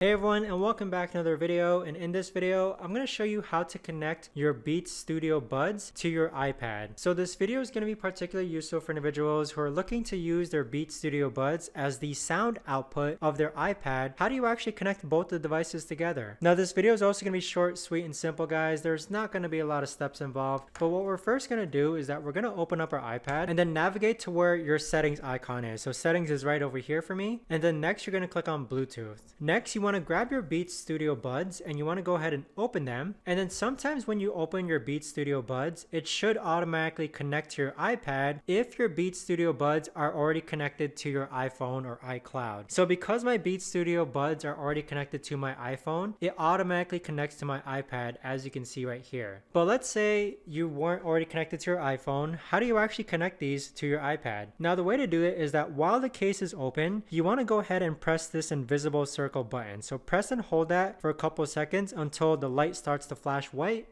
Hey everyone, and welcome back to another video. And in this video I'm going to show you how to connect your Beats Studio Buds to your iPad. So this video is going to be particularly useful for individuals who are looking to use their Beats Studio Buds as the sound output of their iPad. How do you actually connect both the devices together? Now this video is also going to be short, sweet, and simple, guys. There's not going to be a lot of steps involved, but what we're first going to do is that we're going to open up our iPad and then navigate to where your settings icon is. So settings is right over here for me, and then next you're going to click on Bluetooth. Next you want to grab your Beats Studio Buds and you want to go ahead and open them, and then sometimes when you open your Beats Studio Buds it should automatically connect to your iPad if your Beats Studio Buds are already connected to your iPhone or iCloud. So because my Beats Studio Buds are already connected to my iPhone, it automatically connects to my iPad, as you can see right here. But let's say you weren't already connected to your iPhone. How do you actually connect these to your iPad? Now the way to do it is that while the case is open, you want to go ahead and press this invisible circle button. So press and hold that for a couple of seconds until the light starts to flash white.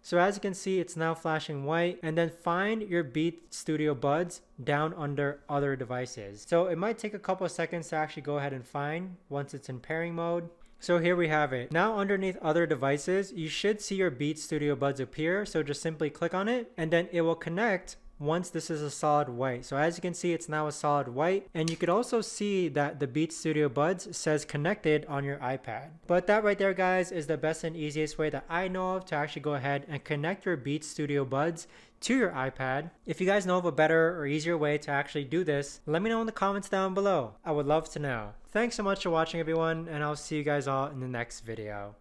So as you can see, it's now flashing white, and then find your Beats Studio Buds down under other devices. So it might take a couple of seconds to actually go ahead and find once it's in pairing mode. So here we have it. Now underneath other devices, you should see your Beats Studio Buds appear. So just simply click on it and then it will connect once this is a solid white. So as you can see, it's now a solid white, and you could also see that the Beats Studio Buds says connected on your iPad. But that right there, guys, is the best and easiest way that I know of to actually go ahead and connect your Beats Studio Buds to your iPad. If you guys know of a better or easier way to actually do this, let me know in the comments down below. I would love to know. Thanks so much for watching, everyone, and I'll see you guys all in the next video.